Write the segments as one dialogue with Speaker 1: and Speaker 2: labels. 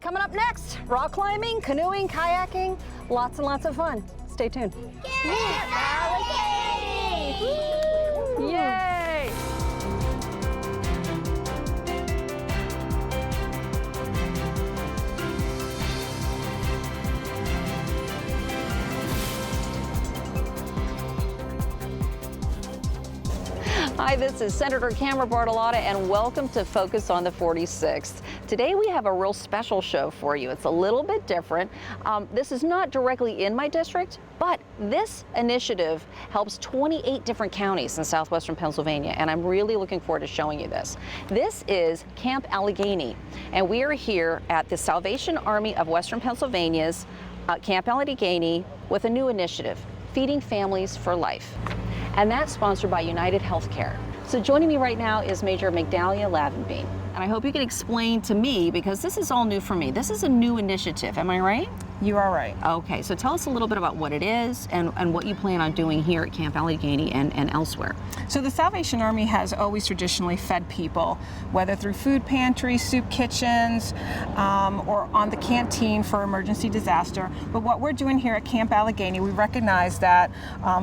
Speaker 1: Coming up next, rock climbing, canoeing, kayaking, lots and lots of fun. Stay tuned.
Speaker 2: Camp Allegheny!
Speaker 1: Yay! Hi, this is Senator Camera Bartolotta, and welcome to Focus on the 46th. Today we have a real special show for you. It's a little bit different. This is not directly in my district, but this initiative helps 28 different counties in southwestern Pennsylvania, and I'm really looking forward to showing you this. This is Camp Allegheny, and we are here at the Salvation Army of Western Pennsylvania's Camp Allegheny with a new initiative, Feeding Families for Life. And that's sponsored by United Healthcare. So joining me right now is Major Migdalia Lavenby. And I hope you can explain to me, because this is all new for me. This is a new initiative, am I right?
Speaker 3: You are right.
Speaker 1: Okay, so tell us a little bit about what it is and what you plan on doing here at Camp Allegheny and elsewhere.
Speaker 3: So the Salvation Army has always traditionally fed people, whether through food pantries, soup kitchens, or on the canteen for emergency disaster. But what we're doing here at Camp Allegheny, we recognize that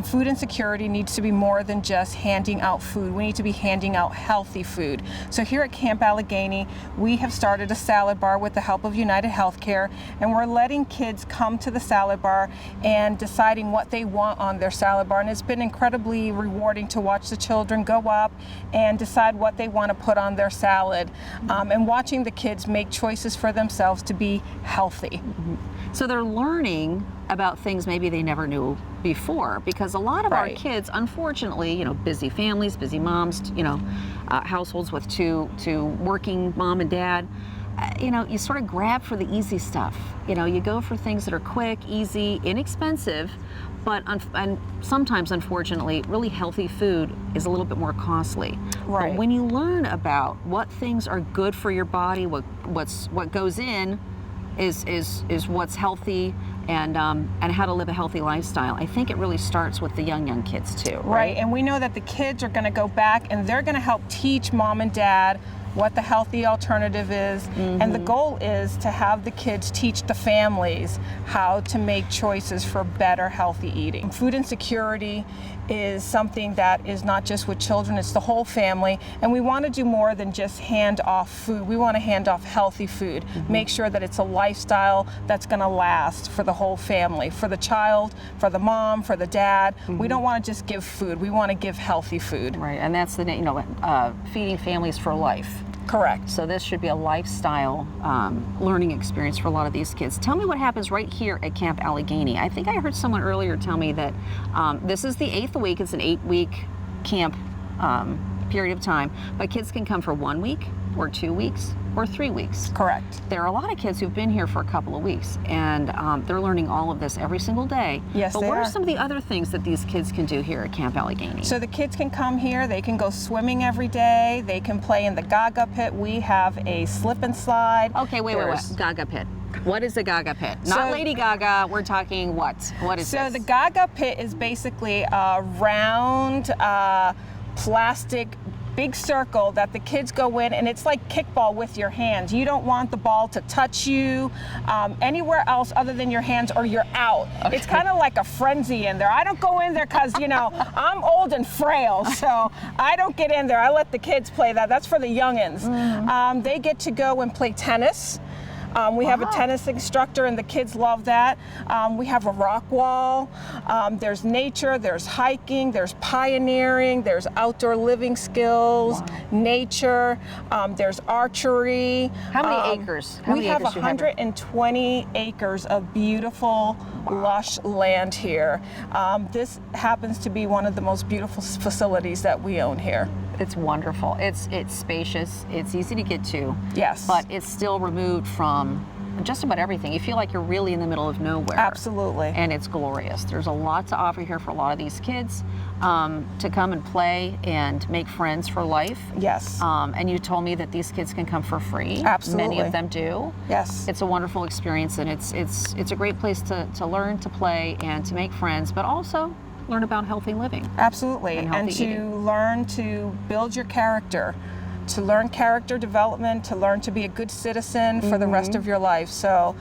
Speaker 3: food insecurity needs to be more than just handing out food. We need to be handing out healthy food. So here at Camp Allegheny, we have started a salad bar with the help of United Healthcare, and we're letting kids come to the salad bar and deciding what they want on their salad bar. And it's been incredibly rewarding to watch the children go up and decide what they want to put on their salad, and watching the kids make choices for themselves to be healthy.
Speaker 1: So they're learning about things maybe they never knew before, because a lot of our kids, unfortunately, busy families, busy moms, households with two working mom and dad, you sort of grab for the easy stuff. You go for things that are quick, easy, inexpensive, but and sometimes, unfortunately, really healthy food is a little bit more costly.
Speaker 3: Right.
Speaker 1: But when you learn about what things are good for your body, what goes in is what's healthy, and how to live a healthy lifestyle, I think it really starts with the young kids too.
Speaker 3: Right, and we know that the kids are going to go back and they're going to help teach mom and dad what the healthy alternative is, and the goal is to have the kids teach the families how to make choices for better healthy eating. Food insecurity is something that is not just with children, it's the whole family, and we want to do more than just hand off food. We want to hand off healthy food, make sure that it's a lifestyle that's going to last for the whole family, for the child, for the mom, for the dad. We don't want to just give food, we want to give healthy food.
Speaker 1: Right, and that's the Feeding Families for Life.
Speaker 3: Correct.
Speaker 1: So this should be a lifestyle learning experience for a lot of these kids. Tell me what happens right here at Camp Allegheny. I think I heard someone earlier tell me that this is the 8th week. It's an 8-week camp period of time, but kids can come for 1 week or 2 weeks or 3 weeks.
Speaker 3: Correct.
Speaker 1: There are a lot of kids who've been here for a couple of weeks, and they're learning all of this every single day.
Speaker 3: Yes,
Speaker 1: but
Speaker 3: they
Speaker 1: what are
Speaker 3: are.
Speaker 1: some of the other things that these kids can do here at Camp Allegheny?
Speaker 3: So the kids can come here, they can go swimming every day, they can play in the Gaga pit. We have a slip and slide.
Speaker 1: Okay, wait. Gaga pit. What is a Gaga pit? Not Lady Gaga, we're talking what? What is this?
Speaker 3: So the Gaga pit is basically a round plastic big circle that the kids go in, and it's like kickball with your hands. You don't want the ball to touch you anywhere else other than your hands, or you're out. Okay. It's kind of like a frenzy in there. I don't go in there because, I'm old and frail, so I don't get in there. I let the kids play that. That's for the youngins. They get to go and play tennis. We have a tennis instructor, and the kids love that. We have a rock wall. There's nature, there's hiking, there's pioneering, there's outdoor living skills, nature, there's archery.
Speaker 1: How many acres?
Speaker 3: We have 120 acres of beautiful, lush land here. This happens to be one of the most beautiful facilities that we own here.
Speaker 1: It's wonderful. It's spacious. It's easy to get to.
Speaker 3: Yes.
Speaker 1: But it's still removed from just about everything. You feel like you're really in the middle of nowhere.
Speaker 3: Absolutely.
Speaker 1: And it's glorious. There's a lot to offer here for a lot of these kids to come and play and make friends for life.
Speaker 3: Yes.
Speaker 1: And you told me that these kids can come for free.
Speaker 3: Absolutely.
Speaker 1: Many of them do.
Speaker 3: Yes.
Speaker 1: It's a wonderful experience, and it's a great place to learn, to play, and to make friends, but also learn about healthy living.
Speaker 3: Absolutely. And to
Speaker 1: eating.
Speaker 3: learn to build your character. to learn character development, to learn to be a good citizen for the rest of your life. So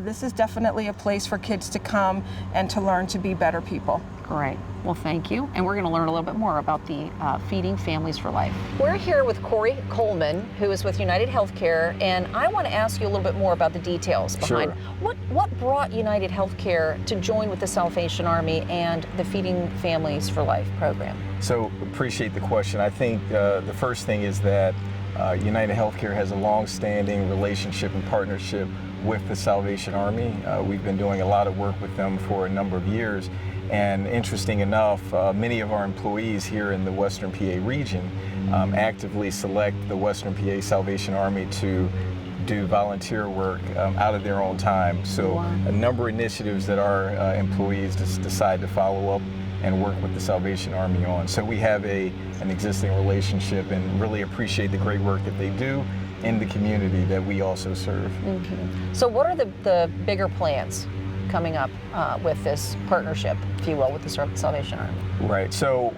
Speaker 3: this is definitely a place for kids to come and to learn to be better people.
Speaker 1: Great. Well, thank you. And we're going to learn a little bit more about the Feeding Families for Life. We're here with Corey Coleman, who is with United Healthcare, and I want to ask you a little bit more about the details behind what brought United Healthcare to join with the Salvation Army and the Feeding Families for Life program.
Speaker 4: So, appreciate the question. I think the first thing is that United Healthcare has a long-standing relationship and partnership with the Salvation Army. We've been doing a lot of work with them for a number of years. And interesting enough, many of our employees here in the Western PA region actively select the Western PA Salvation Army to do volunteer work out of their own time. So a number of initiatives that our employees just decide to follow up and work with the Salvation Army on. So we have an existing relationship and really appreciate the great work that they do in the community that we also serve.
Speaker 1: So what are the bigger plans coming up with this partnership, if you will, with the Salvation Army?
Speaker 4: Right. So,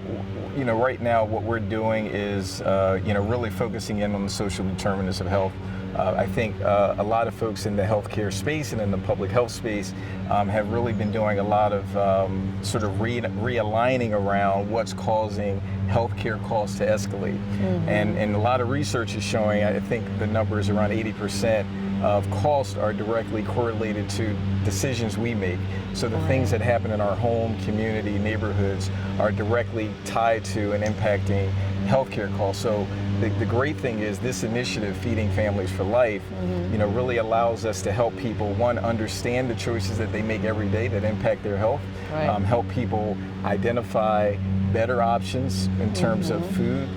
Speaker 4: right now what we're doing is, really focusing in on the social determinants of health. I think a lot of folks in the healthcare space and in the public health space have really been doing a lot of sort of realigning around what's causing healthcare costs to escalate. And a lot of research is showing, I think the number is around 80% of costs are directly correlated to decisions we make. So the things that happen in our home, community, neighborhoods are directly tied to and impacting healthcare costs. So the great thing is this initiative, Feeding Families for Life, really allows us to help people, one, understand the choices that they make every day that impact their health, help people identify better options in terms of food.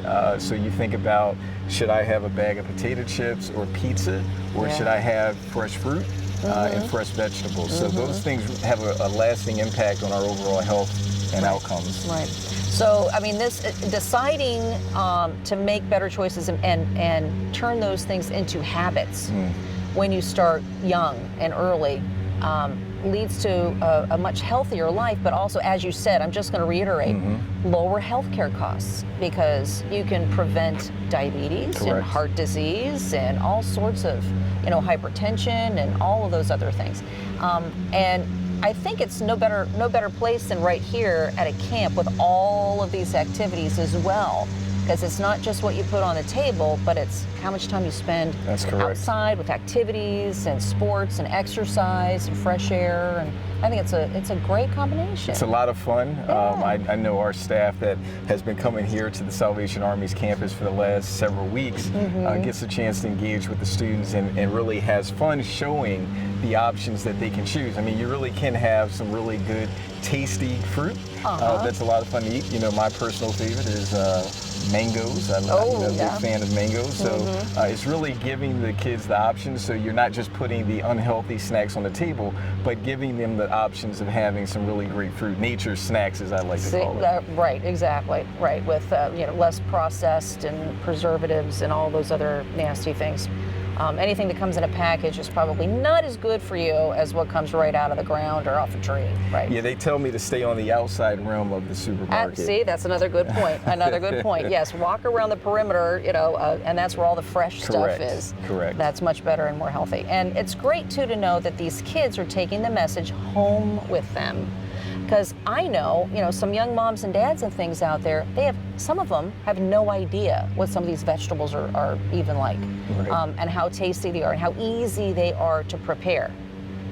Speaker 4: So you think about, should I have a bag of potato chips or pizza, or should I have fresh fruit and fresh vegetables? So those things have a lasting impact on our overall health and outcomes.
Speaker 1: Right. So, I mean, this deciding to make better choices and turn those things into habits when you start young and early leads to a much healthier life, but also, as you said, I'm just going to reiterate, lower healthcare costs, because you can prevent diabetes and heart disease and all sorts of, hypertension and all of those other things. And I think it's no better place than right here at a camp with all of these activities as well, because it's not just what you put on the table, but it's how much time you spend outside with activities and sports and exercise and fresh air. And I think it's a great combination.
Speaker 4: It's a lot of fun. I know our staff that has been coming here to the Salvation Army's campus for the last several weeks gets a chance to engage with the students and really has fun showing the options that they can choose. I mean, you really can have some really good, tasty fruit. That's a lot of fun to eat. My personal favorite is mangoes. I'm a big fan of mangoes. So it's really giving the kids the options, so you're not just putting the unhealthy snacks on the table, but giving them the options of having some really great fruit. Nature's snacks, as I like to call it.
Speaker 1: Right, exactly. Right, with less processed and preservatives and all those other nasty things. Anything that comes in a package is probably not as good for you as what comes right out of the ground or off a tree, right?
Speaker 4: Yeah, they tell me to stay on the outside realm of the supermarket.
Speaker 1: See, that's another good point. Another good point. Yes, walk around the perimeter, and that's where all the fresh stuff is.
Speaker 4: Correct.
Speaker 1: That's much better and more healthy. And it's great, too, to know that these kids are taking the message home with them. Because I know, some young moms and dads and things out there, some of them have no idea what some of these vegetables are even like, and how tasty they are and how easy they are to prepare.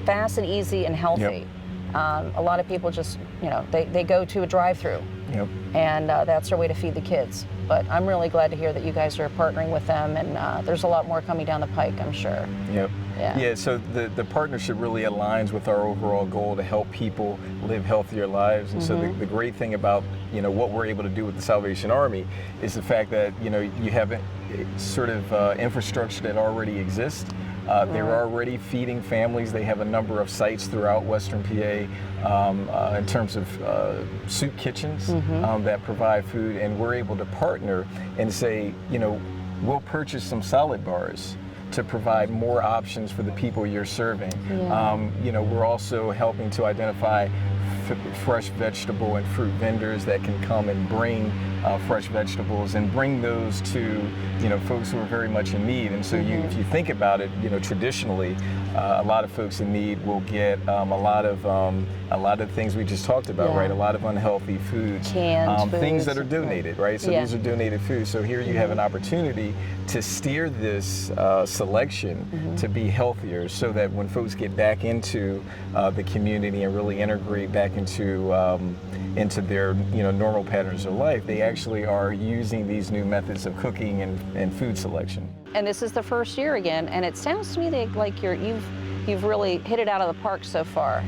Speaker 1: Fast and easy and healthy. A lot of people just, they go to a drive-through, and that's their way to feed the kids. But I'm really glad to hear that you guys are partnering with them, and there's a lot more coming down the pike, I'm sure. Yeah, so
Speaker 4: the partnership really aligns with our overall goal to help people live healthier lives. And so the great thing about what we're able to do with the Salvation Army is the fact that you have a sort of infrastructure that already exists. They're already feeding families. They have a number of sites throughout Western PA in terms of soup kitchens that provide food, and we're able to partner and say, we'll purchase some salad bars to provide more options for the people you're serving. We're also helping to identify fresh vegetable and fruit vendors that can come and bring fresh vegetables and bring those to, folks who are very much in need. And so if you think about it, traditionally, a lot of folks in need will get a lot of things we just talked about, right? A lot of unhealthy foods,
Speaker 1: canned
Speaker 4: things that
Speaker 1: foods.
Speaker 4: are donated, right? So these are donated foods. So here you have an opportunity to steer this selection to be healthier, so that when folks get back into the community and really integrate back into their normal patterns of life, they actually are using these new methods of cooking and food selection.
Speaker 1: And this is the first year again, and it sounds to me like you've really hit it out of the park so far.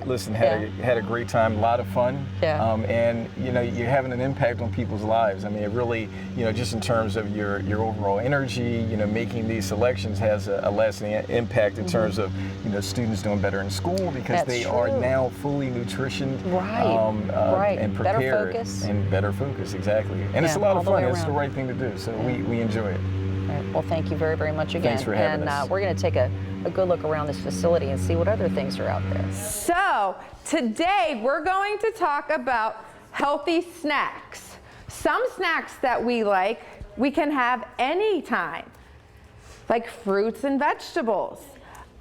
Speaker 4: We've had a great time, a lot of fun, and you're having an impact on people's lives. I mean, it really, just in terms of your overall energy, making these selections has a lasting impact in terms of students doing better in school, because they are now fully nutritioned, and prepared, better focus, exactly. And it's a lot of fun. It's the right thing to do. So we enjoy it.
Speaker 1: Right. Well, thank you very, very much again.
Speaker 4: Thanks for having us.
Speaker 1: And we're going to take a good look around this facility and see what other things are out there.
Speaker 5: So today we're going to talk about healthy snacks. Some snacks that we like, we can have anytime, like fruits and vegetables.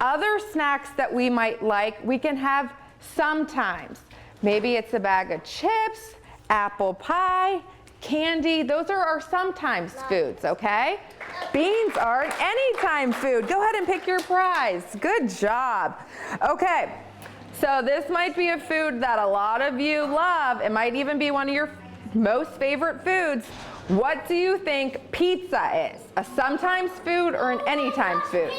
Speaker 5: Other snacks that we might like, we can have sometimes. Maybe it's a bag of chips, apple pie, candy. Those are our sometimes foods, okay? Beans are an anytime food. Go ahead and pick your prize. Good job. Okay, so this might be a food that a lot of you love. It might even be one of your most favorite foods. What do you think pizza is? A sometimes food or an anytime food?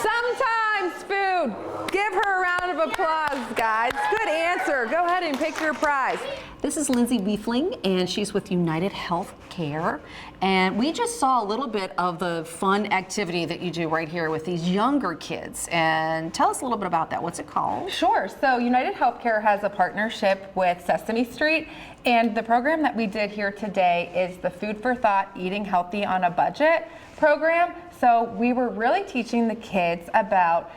Speaker 5: Sometimes food. Give her a round of applause, guys. Good answer. Go ahead and pick your prize.
Speaker 1: This is Lindsay Wiefling, and she's with United Healthcare. And we just saw a little bit of the fun activity that you do right here with these younger kids. And tell us a little bit about that. What's it called?
Speaker 5: Sure. So United Healthcare has a partnership with Sesame Street. And the program that we did here today is the Food for Thought Eating Healthy on a Budget program. So we were really teaching the kids about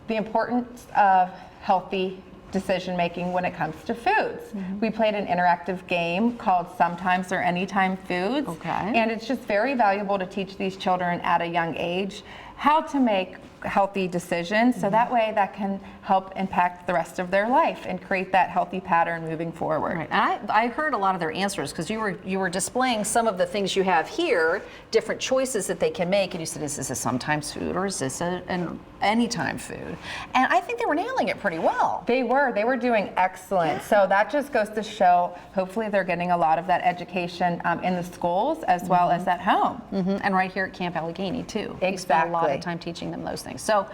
Speaker 5: the importance of healthy decision making when it comes to foods. We played an interactive game called Sometimes or Anytime Foods. And it's just very valuable to teach these children at a young age how to make healthy decisions, so that way that can help impact the rest of their life and create that healthy pattern moving forward.
Speaker 1: Right. And I heard a lot of their answers, because you were displaying some of the things you have here, different choices that they can make, and you said, is this a sometimes food or is this an anytime food? And I think they were nailing it pretty well.
Speaker 5: They were doing excellent. So that just goes to show, hopefully they're getting a lot of that education in the schools as well as at home.
Speaker 1: And right here at Camp Allegheny too.
Speaker 5: Exactly.
Speaker 1: We spend a lot of time teaching them those things. So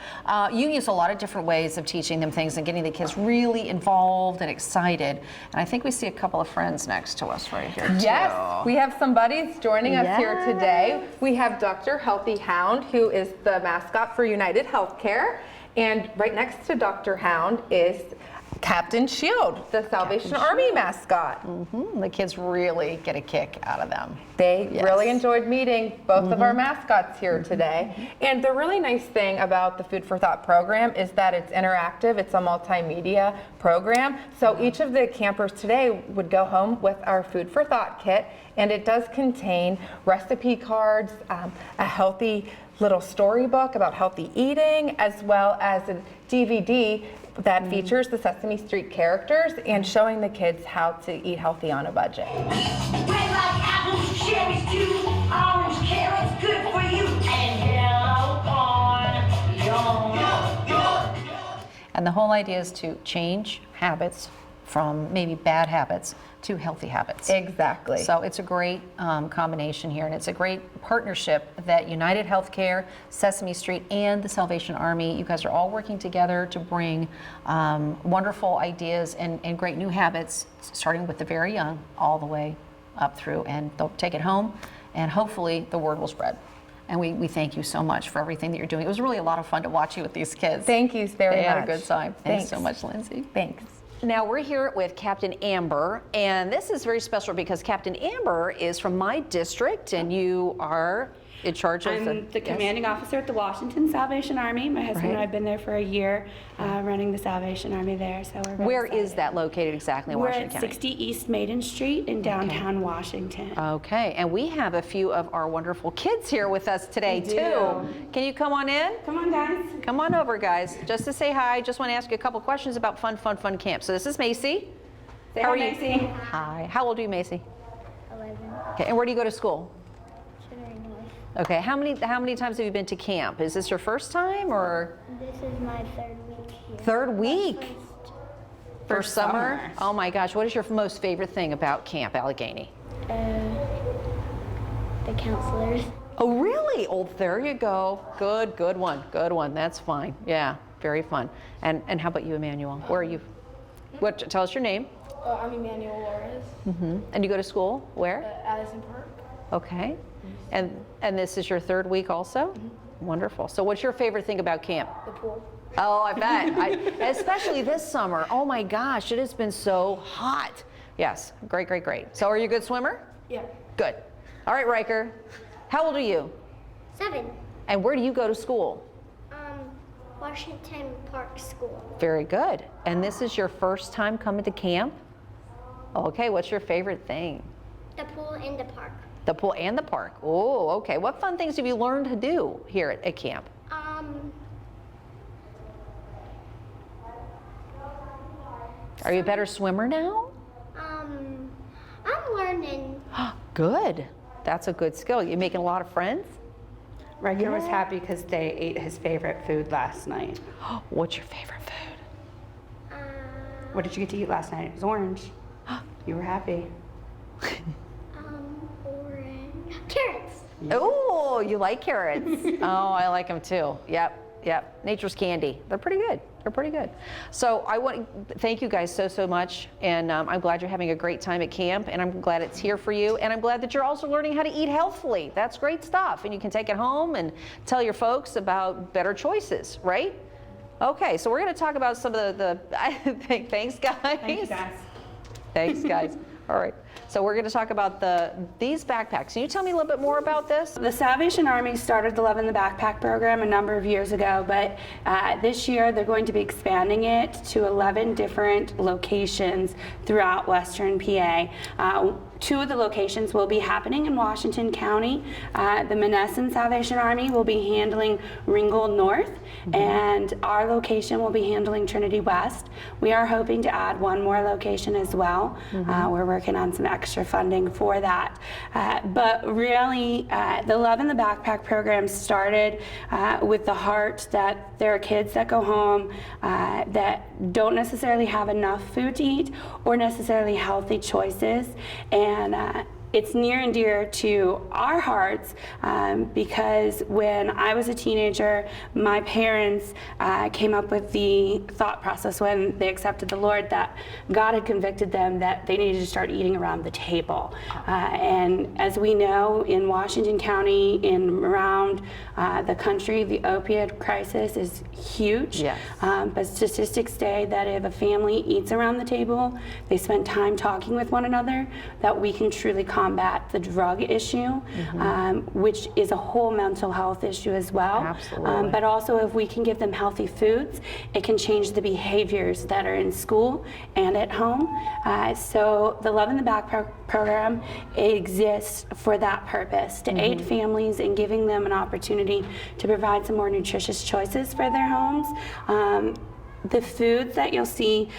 Speaker 1: you use a lot of different ways of teaching them things and getting the kids really involved and excited. And I think we see a couple of friends next to us right here too.
Speaker 5: Yes, we have some buddies joining us here today. We have Dr. Healthy Hound, who is the mascot for United Healthcare. And right next to Dr. Hound is Captain Shield, the Salvation Army mascot.
Speaker 1: The kids really get a kick out of them.
Speaker 5: They really enjoyed meeting both of our mascots here today. And the really nice thing about the Food for Thought program is that it's interactive. It's a multimedia program. So each of the campers today would go home with our Food for Thought kit, and it does contain recipe cards, a healthy little storybook about healthy eating, as well as a DVD that features the Sesame Street characters and showing the kids how to eat healthy on a budget.
Speaker 2: Red like apples, cherries too, orange carrots, good for you, and yellow corn, yum.
Speaker 1: And the whole idea is to change habits from maybe bad habits to healthy habits.
Speaker 5: Exactly.
Speaker 1: So it's a great combination here, and it's a great partnership that United Healthcare, Sesame Street, and the Salvation Army, you guys are all working together to bring wonderful ideas and great new habits, starting with the very young all the way up through, and they'll take it home, and hopefully the word will spread. And we thank you so much for everything that you're doing. It was really a lot of fun to watch you with these kids.
Speaker 5: Thank you very much.
Speaker 1: They had a good time. Thanks so much, Lindsay.
Speaker 5: Thanks.
Speaker 1: Now we're here with Captain Amber, and this is very special because Captain Amber is from my district, and you are in charge of
Speaker 6: I'm the
Speaker 1: yes?
Speaker 6: commanding officer at the Washington Salvation Army. My husband and I have been there for a year, running the Salvation Army there. So we're very
Speaker 1: Where
Speaker 6: excited.
Speaker 1: is that located exactly in
Speaker 6: We're
Speaker 1: Washington
Speaker 6: at
Speaker 1: County?
Speaker 6: 60 East Maiden Street in downtown Washington.
Speaker 1: Okay, and we have a few of our wonderful kids here with us today
Speaker 6: We
Speaker 1: too.
Speaker 6: do.
Speaker 1: Can you come on in?
Speaker 6: Come on, guys.
Speaker 1: Come on over, guys. Just to say hi, just want to ask you a couple questions about fun camp. So this is Macy.
Speaker 6: Say
Speaker 1: How
Speaker 6: hi,
Speaker 1: are you?
Speaker 6: Macy.
Speaker 1: Hi. How old are you, Macy?
Speaker 7: 11.
Speaker 1: Okay, and where do you go to school?
Speaker 7: Children North.
Speaker 1: Okay, how many times have you been to camp? Is this your first time or
Speaker 7: This is my 3rd week here.
Speaker 1: third week?
Speaker 7: First,
Speaker 1: First summer?
Speaker 6: summer.
Speaker 1: Oh my gosh, what is your most favorite thing about Camp Allegheny?
Speaker 7: the counselors.
Speaker 1: Oh, really? Oh, there you go. Good one. That's fine. Yeah, very fun. And how about you, Emmanuel? Where are you? Tell us your name.
Speaker 8: I'm Emmanuel Lores,
Speaker 1: And you go to school where?
Speaker 8: Addison Park.
Speaker 1: Okay. And this is your 3rd week also? Wonderful. So what's your favorite thing about camp?
Speaker 8: The pool.
Speaker 1: Oh, I bet. Especially this summer. Oh my gosh, it has been so hot. Yes, great. So are you a good swimmer?
Speaker 8: Yeah.
Speaker 1: Good. All right, Riker. How old are you?
Speaker 7: 7.
Speaker 1: And where do you go to school?
Speaker 7: Washington Park School.
Speaker 1: Very good. And this is your first time coming to camp? Okay, what's your favorite thing?
Speaker 7: The pool and the park.
Speaker 1: The pool and the park. Oh, okay. What fun things have you learned to do here at camp? Are you a better swimmer now?
Speaker 7: I'm learning.
Speaker 1: Good. That's a good skill. You making a lot of friends?
Speaker 6: Riker was happy because they ate his favorite food last night.
Speaker 1: What's your favorite food?
Speaker 6: What did you get to eat last night? It was orange. You were happy.
Speaker 7: Orange. Carrots.
Speaker 1: Oh, you like carrots. Oh, I like them too. Yep. Nature's candy. They're pretty good. So I want to thank you guys so much. And I'm glad you're having a great time at camp. And I'm glad it's here for you. And I'm glad that you're also learning how to eat healthfully. That's great stuff. And you can take it home and tell your folks about better choices, right? Okay, so we're going to talk about some of the thanks, guys.
Speaker 6: Thank you, guys.
Speaker 1: Thanks, guys. All right. So we're going to talk about these backpacks. Can you tell me a little bit more about this?
Speaker 6: The Salvation Army started the Love in the Backpack program a number of years ago, but this year they're going to be expanding it to 11 different locations throughout Western PA. 2 of the locations will be happening in Washington County. The Menneson Salvation Army will be handling Ringgold North, and our location will be handling Trinity West. We are hoping to add 1 more location as well. We're working on some extra funding for that. But really, the Love in the Backpack program started with the heart that there are kids that go home that don't necessarily have enough food to eat or necessarily healthy choices. And it's near and dear to our hearts because when I was a teenager, my parents came up with the thought process when they accepted the Lord that God had convicted them that they needed to start eating around the table. And as we know, in Washington County, around the country, the opioid crisis is huge.
Speaker 1: Yes.
Speaker 6: But statistics say that if a family eats around the table, they spend time talking with one another, that we can truly combat the drug issue, which is a whole mental health issue as well.
Speaker 1: Absolutely.
Speaker 6: But also if we can give them healthy foods, it can change the behaviors that are in school and at home. So the Love in the Backpack program exists for that purpose, to aid families in giving them an opportunity to provide some more nutritious choices for their homes. The foods that you'll see,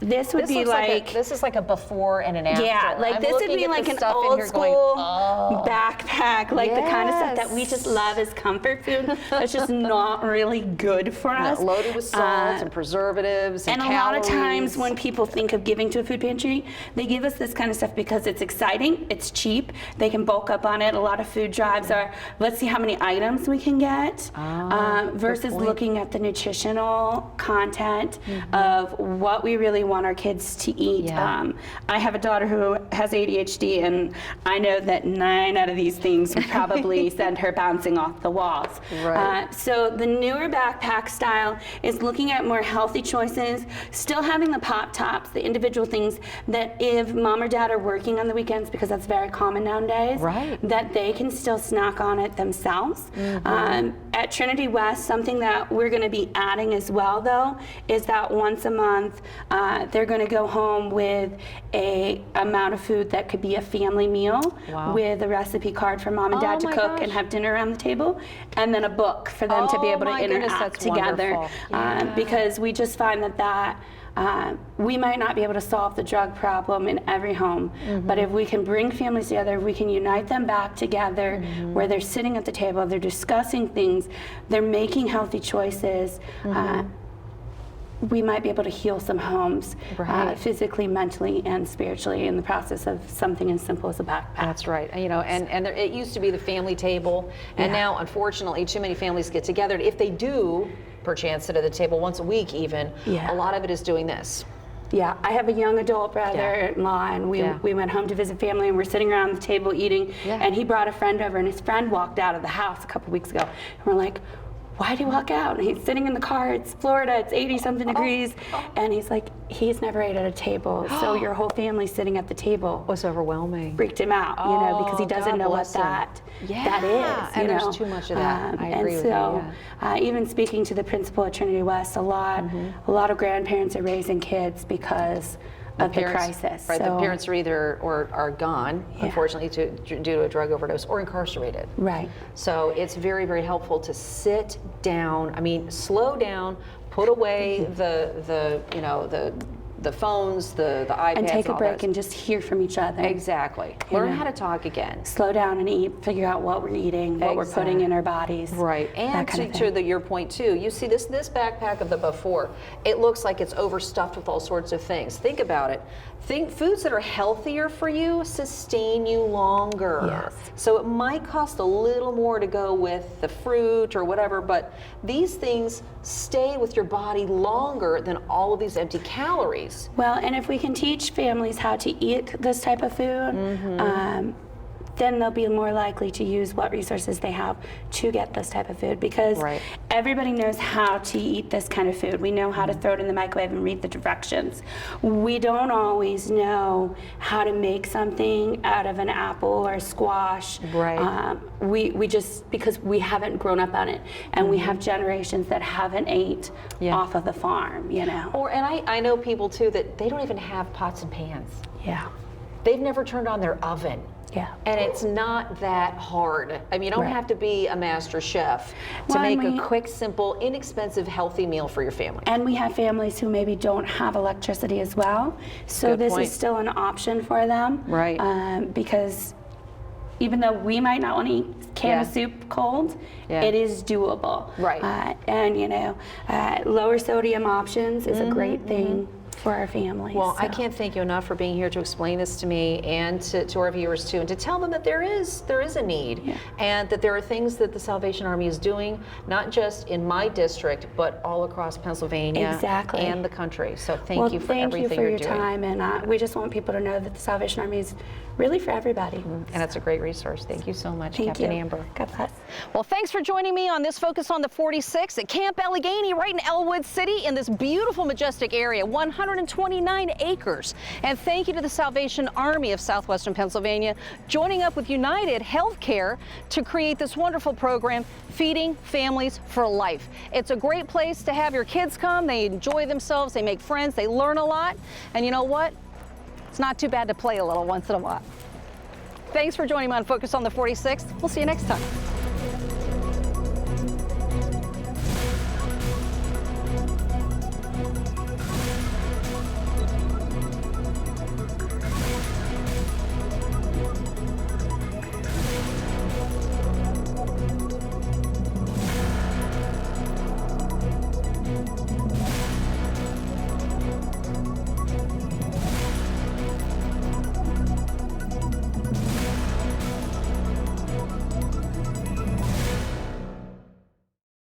Speaker 6: this would be like
Speaker 1: this is like a before and an after.
Speaker 6: yeah, like
Speaker 1: I'm
Speaker 6: this would
Speaker 1: looking
Speaker 6: be
Speaker 1: at
Speaker 6: like
Speaker 1: the
Speaker 6: an
Speaker 1: stuff in
Speaker 6: old
Speaker 1: here
Speaker 6: school
Speaker 1: going, oh.
Speaker 6: backpack, like the kind of stuff that we
Speaker 1: Yes.
Speaker 6: just love as comfort food. That's just not really good for us.
Speaker 1: Loaded with salt and preservatives and
Speaker 6: a lot of times
Speaker 1: calories.
Speaker 6: when people think of giving to a food pantry, they give us this kind of stuff because it's exciting, it's cheap, they can bulk up on it. A lot of food drives are, let's see how many items we can get, versus looking at the nutritional content of what we really want our kids to eat.
Speaker 1: Yeah.
Speaker 6: I have a daughter who has ADHD, and I know that 9 out of these things would probably send her bouncing off the walls.
Speaker 1: Right.
Speaker 6: So the newer backpack style is looking at more healthy choices, still having the pop tops, the individual things that if mom or dad are working on the weekends, because that's very common nowadays,
Speaker 1: Right.
Speaker 6: that they can still snack on it themselves. At Trinity West, something that we're going to be adding as well, though, is that once a month they're going to go home with a amount of food that could be a family meal
Speaker 1: Wow.
Speaker 6: with a recipe card for mom and dad
Speaker 1: Oh
Speaker 6: to
Speaker 1: my
Speaker 6: cook
Speaker 1: gosh.
Speaker 6: and have dinner around the table, and then a book for them to be
Speaker 1: Oh
Speaker 6: able to
Speaker 1: my goodness,
Speaker 6: interact
Speaker 1: that's
Speaker 6: together.
Speaker 1: wonderful. Yeah.
Speaker 6: Because we just find that we might not be able to solve the drug problem in every home, but if we can bring families together, if we can unite them back together where they're sitting at the table, they're discussing things, they're making healthy choices, we might be able to heal some homes
Speaker 1: Right.
Speaker 6: physically, mentally, and spiritually in the process of something as simple as a backpack.
Speaker 1: That's right. You know, and there, it used to be the family table, and now, unfortunately, too many families get together. If they do, perchance, sit at the table once a week, even,
Speaker 6: Yeah.
Speaker 1: a lot of it is doing this.
Speaker 6: Yeah, I have a young adult brother-in-law, and we went home to visit family, and we're sitting around the table eating,
Speaker 1: Yeah.
Speaker 6: and he brought a friend over, and his friend walked out of the house a couple weeks ago, and we're like, why'd he walk out? And he's sitting in the car, it's Florida, it's 80-something degrees, and he's like, he's never ate at a table, so your whole family's sitting at the table.
Speaker 1: Was overwhelming.
Speaker 6: Freaked him out, you know, because he
Speaker 1: Oh,
Speaker 6: doesn't
Speaker 1: God
Speaker 6: know what
Speaker 1: bless him.
Speaker 6: that
Speaker 1: Yeah,
Speaker 6: is.
Speaker 1: and
Speaker 6: you
Speaker 1: there's
Speaker 6: know.
Speaker 1: too much of that. I agree
Speaker 6: and
Speaker 1: with you,
Speaker 6: so, even speaking to the principal at Trinity West, a lot of grandparents are raising kids because of the crisis.
Speaker 1: Right, the
Speaker 6: So-
Speaker 1: parents are either or are gone, unfortunately, due to a drug overdose, or incarcerated.
Speaker 6: Right.
Speaker 1: So it's very, very helpful to sit down. I mean, slow down, put away the phones, the iPads,
Speaker 6: And take a
Speaker 1: all
Speaker 6: break
Speaker 1: that.
Speaker 6: and just hear from each other.
Speaker 1: Exactly.
Speaker 6: You
Speaker 1: Learn
Speaker 6: know.
Speaker 1: how to talk again.
Speaker 6: Slow down and eat, figure out what we're eating, what we're putting in our bodies.
Speaker 1: Right, and
Speaker 6: that kind of
Speaker 1: to
Speaker 6: thing.
Speaker 1: your point too, you see this backpack of the before, it looks like it's overstuffed with all sorts of things. Think about it. Think foods that are healthier for you sustain you longer.
Speaker 6: Yes.
Speaker 1: So it might cost a little more to go with the fruit or whatever, but these things stay with your body longer than all of these empty calories.
Speaker 6: Well, and if we can teach families how to eat this type of food, then they'll be more likely to use what resources they have to get this type of food, because
Speaker 1: Right.
Speaker 6: everybody knows how to eat this kind of food. We know how to throw it in the microwave and read the directions. We don't always know how to make something out of an apple or squash.
Speaker 1: Right.
Speaker 6: We just, because we haven't grown up on it, and we have generations that haven't ate off of the farm, you know.
Speaker 1: And I know people too that they don't even have pots and pans.
Speaker 6: Yeah.
Speaker 1: They've never turned on their oven.
Speaker 6: Yeah.
Speaker 1: And it's not that hard. I mean, you don't
Speaker 6: Right.
Speaker 1: have to be a master chef to
Speaker 6: Well,
Speaker 1: make
Speaker 6: and
Speaker 1: a quick, simple, inexpensive, healthy meal for your family.
Speaker 6: And we have families who maybe don't have electricity as well. So
Speaker 1: Good
Speaker 6: this
Speaker 1: point.
Speaker 6: is still an option for them.
Speaker 1: Right.
Speaker 6: Because even though we might not want to eat can of soup cold, it is doable.
Speaker 1: Right.
Speaker 6: And you know, lower sodium options is a great thing for our families.
Speaker 1: Well, I
Speaker 6: so.
Speaker 1: can't thank you enough for being here to explain this to me and to our viewers too, and to tell them that there is a need, and that there are things that the Salvation Army is doing, not just in my district, but all across Pennsylvania
Speaker 6: Exactly.
Speaker 1: and the country. So thank you for everything
Speaker 6: Thank you for
Speaker 1: you're
Speaker 6: your
Speaker 1: doing.
Speaker 6: time, and we just want people to know that the Salvation Army is really for everybody.
Speaker 1: And it's a great resource. Thank you so much,
Speaker 6: Thank
Speaker 1: Captain
Speaker 6: you.
Speaker 1: Amber.
Speaker 6: God bless.
Speaker 1: Well, thanks for joining me on this Focus on the 46 at Camp Allegheny, right in Elwood City, in this beautiful, majestic area, 129 acres. And thank you to the Salvation Army of Southwestern Pennsylvania, joining up with United Healthcare to create this wonderful program, Feeding Families for Life. It's a great place to have your kids come. They enjoy themselves, they make friends, they learn a lot. And you know what? It's not too bad to play a little once in a while. Thanks for joining me on Focus on the 46. We'll see you next time.